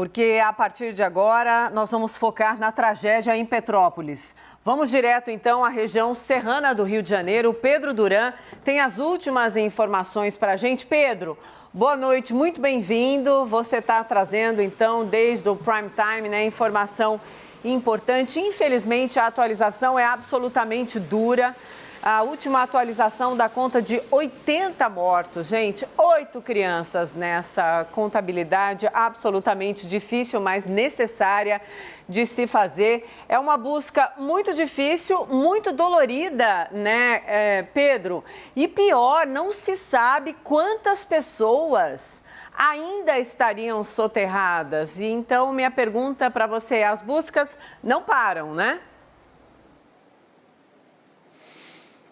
porque a partir de agora nós vamos focar na tragédia em Petrópolis. Vamos direto então à região serrana do Rio de Janeiro. Pedro Duran tem as últimas informações para a gente. Pedro, boa noite, muito bem-vindo. Você está trazendo então desde o prime time, né, informação importante. Infelizmente a atualização é absolutamente dura. A última atualização dá conta de 80 mortos, gente, 8 crianças nessa contabilidade absolutamente difícil, mas necessária de se fazer. É uma busca muito difícil, muito dolorida, né, Pedro? E pior, não se sabe quantas pessoas ainda estariam soterradas. E então, minha pergunta para você, as buscas não param, né?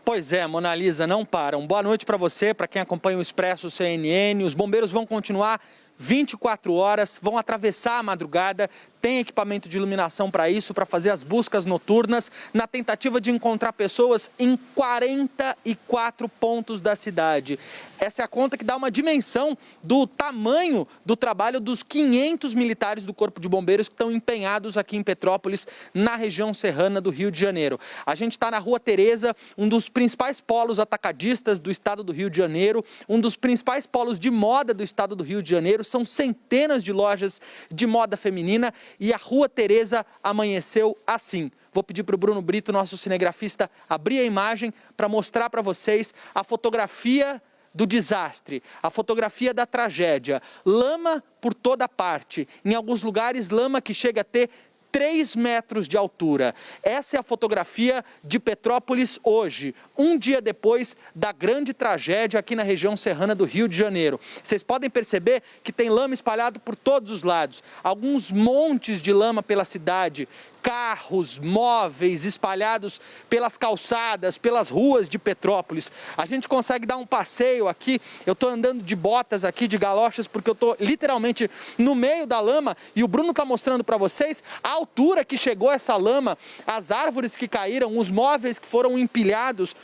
Pois é, Mona Lisa, não param. Boa noite para você, para quem acompanha o Expresso CNN. Os bombeiros vão continuar 24 horas, vão atravessar a madrugada, tem equipamento de iluminação para isso, para fazer as buscas noturnas, na tentativa de encontrar pessoas em 44 pontos da cidade. Essa é a conta que dá uma dimensão do tamanho do trabalho dos 500 militares do Corpo de Bombeiros que estão empenhados aqui em Petrópolis, na região serrana do Rio de Janeiro. A gente está na Rua Tereza, um dos principais polos atacadistas do estado do Rio de Janeiro, um dos principais polos de moda do estado do Rio de Janeiro. São centenas de lojas de moda feminina e a Rua Tereza amanheceu assim. Vou pedir para o Bruno Brito, nosso cinegrafista, abrir a imagem para mostrar para vocês a fotografia do desastre, a fotografia da tragédia. Lama por toda parte, em alguns lugares lama que chega a ter 3 metros de altura. Essa é a fotografia de Petrópolis hoje, um dia depois da grande tragédia aqui na região serrana do Rio de Janeiro. Vocês podem perceber que tem lama espalhado por todos os lados, alguns montes de lama pela cidade, carros, móveis espalhados pelas calçadas, pelas ruas de Petrópolis. A gente consegue dar um passeio aqui, eu estou andando de botas aqui, de galochas, porque eu estou literalmente no meio da lama e o Bruno está mostrando para vocês a altura que chegou essa lama, as árvores que caíram, os móveis que foram empilhados.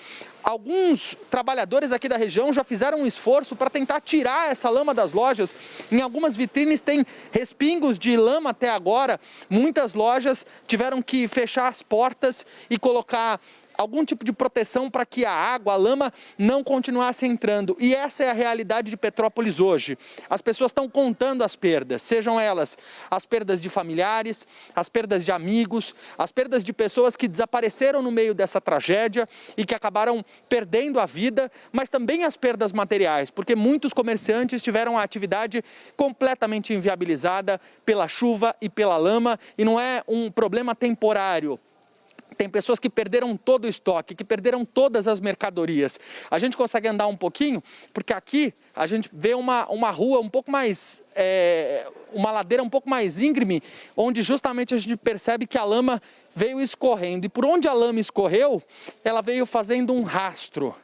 Alguns trabalhadores aqui da região já fizeram um esforço para tentar tirar essa lama das lojas. Em algumas vitrines tem respingos de lama até agora. Muitas lojas tiveram que fechar as portas e colocar algum tipo de proteção para que a água, a lama não continuasse entrando. E essa é a realidade de Petrópolis hoje. As pessoas estão contando as perdas, sejam elas as perdas de familiares, as perdas de amigos, as perdas de pessoas que desapareceram no meio dessa tragédia e que acabaram perdendo a vida, mas também as perdas materiais, porque muitos comerciantes tiveram a atividade completamente inviabilizada pela chuva e pela lama, e não é um problema temporário. Tem pessoas que perderam todo o estoque, que perderam todas as mercadorias. A gente consegue andar um pouquinho, porque aqui a gente vê uma rua um pouco mais, uma ladeira um pouco mais íngreme, onde justamente a gente percebe que a lama veio escorrendo. E por onde a lama escorreu, ela veio fazendo um rastro.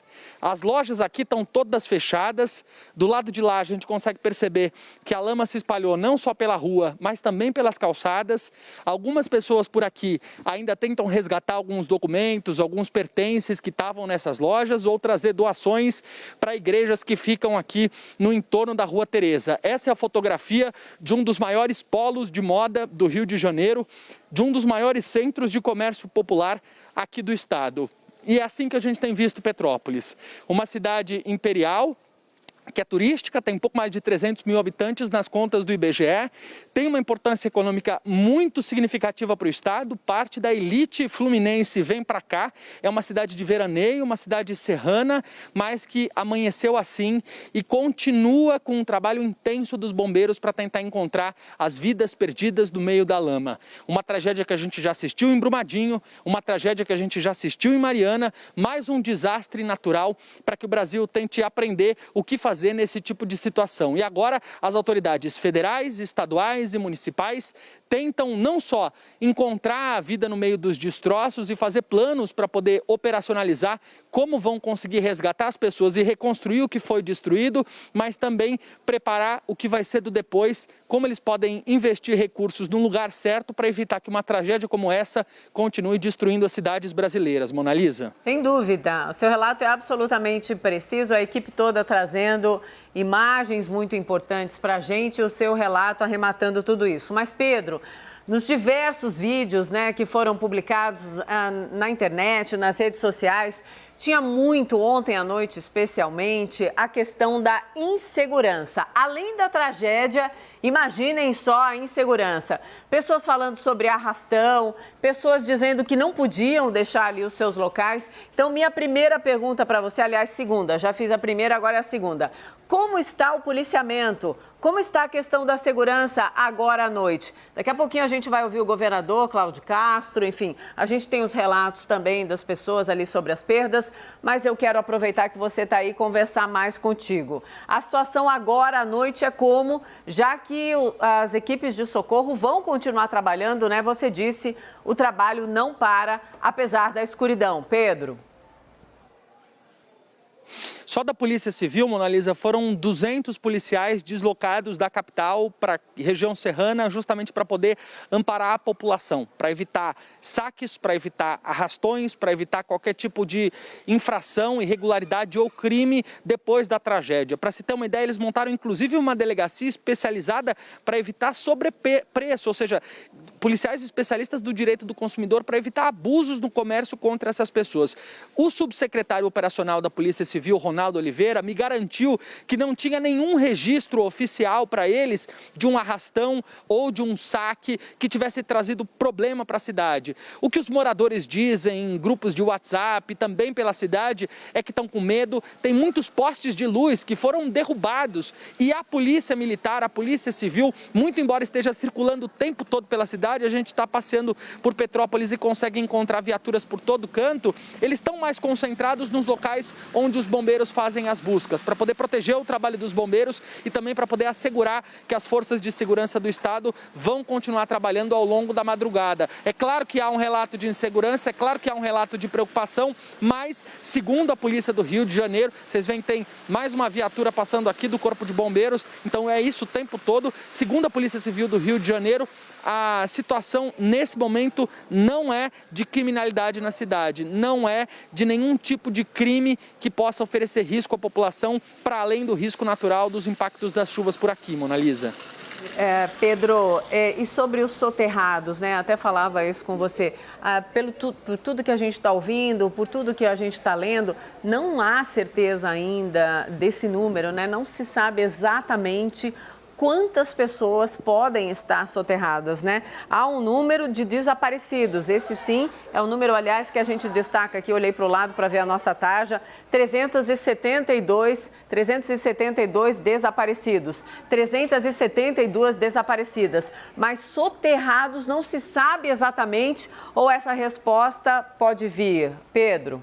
As lojas aqui estão todas fechadas. Do lado de lá a gente consegue perceber que a lama se espalhou não só pela rua, mas também pelas calçadas. Algumas pessoas por aqui ainda tentam resgatar alguns documentos, alguns pertences que estavam nessas lojas ou trazer doações para igrejas que ficam aqui no entorno da Rua Tereza. Essa é a fotografia de um dos maiores polos de moda do Rio de Janeiro, de um dos maiores centros de comércio popular aqui do estado. E é assim que a gente tem visto Petrópolis, uma cidade imperial, que é turística, tem um pouco mais de 300 mil habitantes nas contas do IBGE, tem uma importância econômica muito significativa para o estado, parte da elite fluminense vem para cá, é uma cidade de veraneio, uma cidade serrana, mas que amanheceu assim e continua com um trabalho intenso dos bombeiros para tentar encontrar as vidas perdidas no meio da lama. Uma tragédia que a gente já assistiu em Brumadinho, uma tragédia que a gente já assistiu em Mariana, mais um desastre natural para que o Brasil tente aprender o que fazer nesse tipo de situação. E agora as autoridades federais, estaduais e municipais tentam não só encontrar a vida no meio dos destroços e fazer planos para poder operacionalizar como vão conseguir resgatar as pessoas e reconstruir o que foi destruído, mas também preparar o que vai ser do depois, como eles podem investir recursos no lugar certo para evitar que uma tragédia como essa continue destruindo as cidades brasileiras. Mona Lisa? Sem dúvida. Seu relato é absolutamente preciso, a equipe toda trazendo imagens muito importantes para a gente e o seu relato arrematando tudo isso. Mas, Pedro, nos diversos vídeos, né, que foram publicados na internet, nas redes sociais, tinha muito ontem à noite, especialmente, a questão da insegurança. Além da tragédia, imaginem só a insegurança. Pessoas falando sobre arrastão, pessoas dizendo que não podiam deixar ali os seus locais. Então, minha primeira pergunta para você, aliás, segunda, já fiz a primeira, agora é a segunda. Como está o policiamento? Como está a questão da segurança agora à noite? Daqui a pouquinho a gente vai ouvir o governador Cláudio Castro, enfim, a gente tem os relatos também das pessoas ali sobre as perdas, mas eu quero aproveitar que você está aí e conversar mais contigo. A situação agora à noite é como, já que as equipes de socorro vão continuar trabalhando, né? Você disse, o trabalho não para, apesar da escuridão. Pedro? Só da Polícia Civil, Mona Lisa, foram 200 policiais deslocados da capital para a região serrana justamente para poder amparar a população, para evitar saques, para evitar arrastões, para evitar qualquer tipo de infração, irregularidade ou crime depois da tragédia. Para se ter uma ideia, eles montaram inclusive uma delegacia especializada para evitar sobrepreço, ou seja, policiais especialistas do direito do consumidor para evitar abusos no comércio contra essas pessoas. O subsecretário operacional da Polícia Civil, Ronaldo Oliveira, me garantiu que não tinha nenhum registro oficial para eles de um arrastão ou de um saque que tivesse trazido problema para a cidade. O que os moradores dizem em grupos de WhatsApp e também pela cidade é que estão com medo. Tem muitos postes de luz que foram derrubados e a Polícia Militar, a Polícia Civil, muito embora esteja circulando o tempo todo pela cidade, a gente está passeando por Petrópolis e consegue encontrar viaturas por todo canto, eles estão mais concentrados nos locais onde os bombeiros fazem as buscas, para poder proteger o trabalho dos bombeiros e também para poder assegurar que as forças de segurança do Estado vão continuar trabalhando ao longo da madrugada. É claro que há um relato de insegurança, é claro que há um relato de preocupação, mas, segundo a Polícia do Rio de Janeiro, vocês veem que tem mais uma viatura passando aqui do Corpo de Bombeiros, então é isso o tempo todo. Segundo a Polícia Civil do Rio de Janeiro, a situação nesse momento não é de criminalidade na cidade, não é de nenhum tipo de crime que possa oferecer risco à população, para além do risco natural dos impactos das chuvas por aqui, Mona Lisa. Pedro, e sobre os soterrados, né? Até falava isso com você. Por tudo que a gente está ouvindo, por tudo que a gente está lendo, não há certeza ainda desse número, né? Não se sabe exatamente quantas pessoas podem estar soterradas, né? Há um número de desaparecidos. Esse sim é o número, aliás, que a gente destaca aqui. Olhei para o lado para ver a nossa tarja. 372 desaparecidos. 372 desaparecidas. Mas soterrados não se sabe exatamente, ou essa resposta pode vir. Pedro?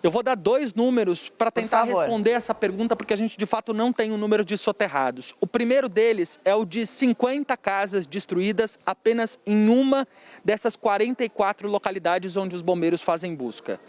Eu vou dar 2 números para tentar responder essa pergunta, porque a gente de fato não tem um número de soterrados. O primeiro deles é o de 50 casas destruídas apenas em uma dessas 44 localidades onde os bombeiros fazem busca.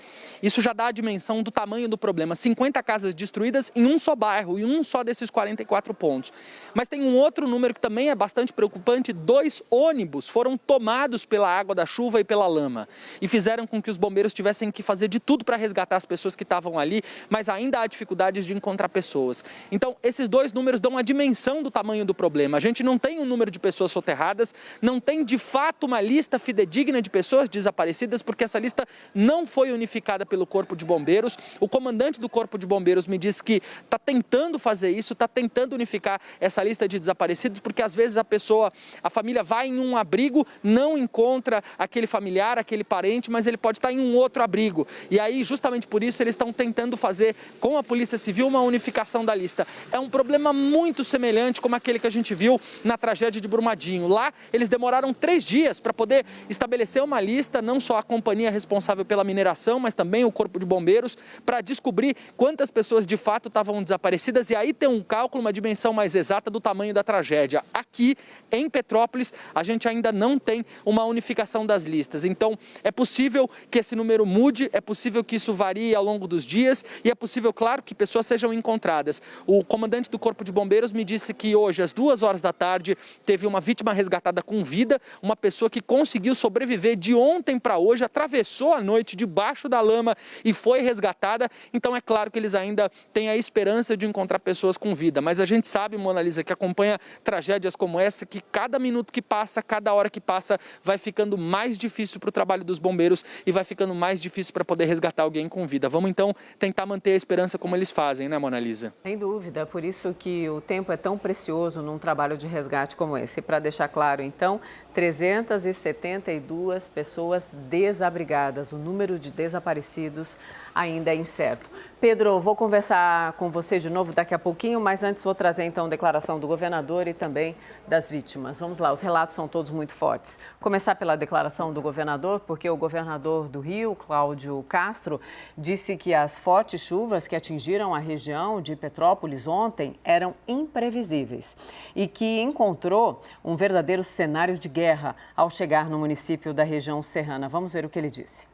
Isso já dá a dimensão do tamanho do problema. 50 casas destruídas em um só bairro, em um só desses 44 pontos. Mas tem um outro número que também é bastante preocupante. 2 ônibus foram tomados pela água da chuva e pela lama e fizeram com que os bombeiros tivessem que fazer de tudo para resgatar as pessoas que estavam ali, mas ainda há dificuldades de encontrar pessoas. Então, esses 2 números dão a dimensão do tamanho do problema. A gente não tem um número de pessoas soterradas, não tem de fato uma lista fidedigna de pessoas desaparecidas, porque essa lista não foi unificada pelo Corpo de Bombeiros. O comandante do Corpo de Bombeiros me disse que está tentando fazer isso, está tentando unificar essa lista de desaparecidos, porque às vezes a família vai em um abrigo, não encontra aquele familiar, aquele parente, mas ele pode estar em um outro abrigo. E aí, justamente por isso, eles estão tentando fazer com a Polícia Civil uma unificação da lista. É um problema muito semelhante como aquele que a gente viu na tragédia de Brumadinho. Lá, eles demoraram 3 dias para poder estabelecer uma lista, não só a companhia responsável pela mineração, mas também o Corpo de Bombeiros, para descobrir quantas pessoas de fato estavam desaparecidas e aí ter um cálculo, uma dimensão mais exata do tamanho da tragédia. Aqui, em Petrópolis, a gente ainda não tem uma unificação das listas. Então, é possível que esse número mude, é possível que isso varie varie ao longo dos dias e é possível, claro, que pessoas sejam encontradas. O comandante do Corpo de Bombeiros me disse que hoje, às 2 horas da tarde, teve uma vítima resgatada com vida, uma pessoa que conseguiu sobreviver de ontem para hoje, atravessou a noite debaixo da lama e foi resgatada. Então é claro que eles ainda têm a esperança de encontrar pessoas com vida, mas a gente sabe, Mona Lisa, que acompanha tragédias como essa, que cada minuto que passa, cada hora que passa, vai ficando mais difícil para o trabalho dos bombeiros e vai ficando mais difícil para poder resgatar alguém com vida. Vamos então tentar manter a esperança como eles fazem, né, Mona Lisa? Sem dúvida, por isso que o tempo é tão precioso num trabalho de resgate como esse. Para deixar claro, então, 372 pessoas desabrigadas. O número de desaparecidos ainda é incerto. Pedro, vou conversar com você de novo daqui a pouquinho, mas antes vou trazer então a declaração do governador e também das vítimas. Vamos lá, os relatos são todos muito fortes. Começar pela declaração do governador, porque o governador do Rio, Cláudio Castro, disse que as fortes chuvas que atingiram a região de Petrópolis ontem eram imprevisíveis e que encontrou um verdadeiro cenário de guerra ao chegar no município da região serrana. Vamos ver o que ele disse.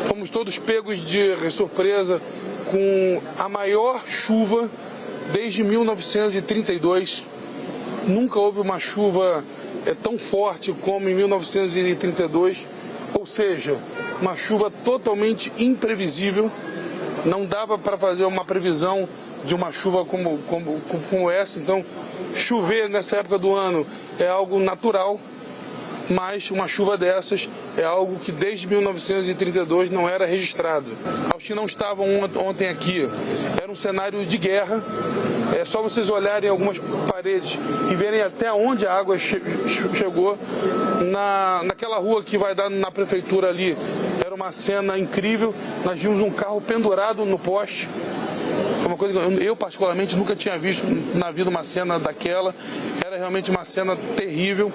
Fomos todos pegos de surpresa com a maior chuva desde 1932. Nunca houve uma chuva tão forte como em 1932, ou seja, uma chuva totalmente imprevisível. Não dava para fazer uma previsão de uma chuva como essa. Então, chover nessa época do ano é algo natural, mas uma chuva dessas é algo que desde 1932 não era registrado. Os que não estavam ontem aqui, era um cenário de guerra. É só vocês olharem algumas paredes e verem até onde a água chegou. Naquela rua que vai dar na prefeitura ali, era uma cena incrível. Nós vimos um carro pendurado no poste. Uma coisa que eu particularmente nunca tinha visto na vida, uma cena daquela. Era realmente uma cena terrível.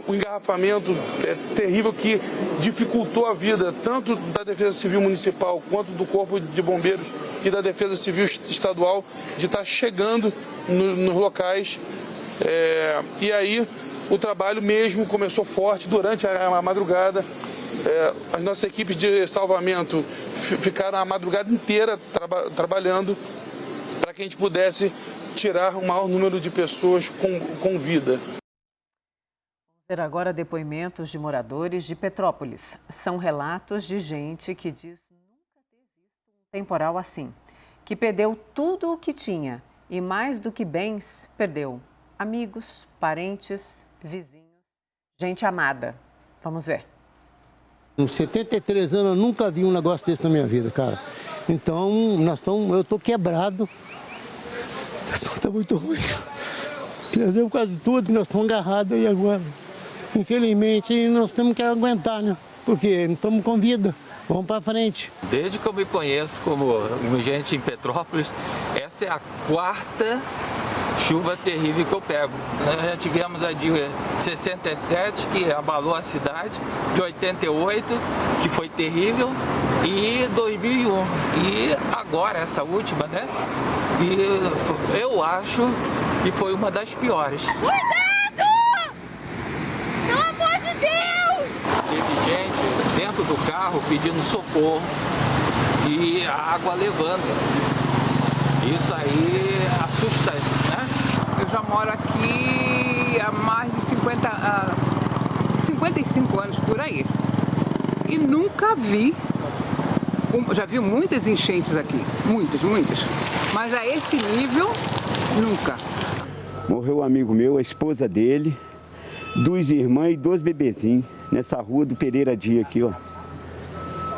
O engarrafamento é terrível que dificultou a vida tanto da Defesa Civil Municipal quanto do Corpo de Bombeiros e da Defesa Civil Estadual de estar chegando nos locais. E aí o trabalho mesmo começou forte durante a madrugada. As nossas equipes de salvamento ficaram a madrugada inteira trabalhando para que a gente pudesse tirar o maior número de pessoas com vida. Vamos ver agora depoimentos de moradores de Petrópolis. São relatos de gente que diz nunca ter visto um temporal assim, que perdeu tudo o que tinha e mais do que bens, perdeu amigos, parentes, vizinhos, gente amada. Vamos ver. Com 73 anos, eu nunca vi um negócio desse na minha vida, cara. Então, eu tô quebrado. A situação tá muito ruim. Perdeu quase tudo, nós estamos agarrados aí agora. Infelizmente, nós temos que aguentar, né? Porque não estamos com vida. Vamos para frente. Desde que eu me conheço como gente em Petrópolis, essa é a 4ª chuva terrível que eu pego. Nós já tivemos a de 67, que abalou a cidade, de 88, que foi terrível, e 2001. E agora, essa última, né? E eu acho que foi uma das piores. Cuidado! Pelo amor de Deus! Teve gente dentro do carro pedindo socorro e a água levando. Isso aí assusta, né? Eu já moro aqui há mais de 55 anos por aí. E nunca vi, já vi muitas enchentes aqui, muitas. Mas a esse nível, nunca. Morreu um amigo meu, a esposa dele, 2 irmãs e 2 bebezinhos, nessa rua do Pereira Dia aqui, ó.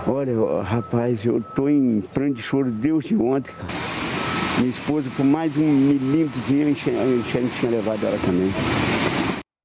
Olha, rapaz, eu tô em pranto de choro desde ontem, cara. Minha esposa, por mais 1 milímetro, a enchente tinha levado ela também.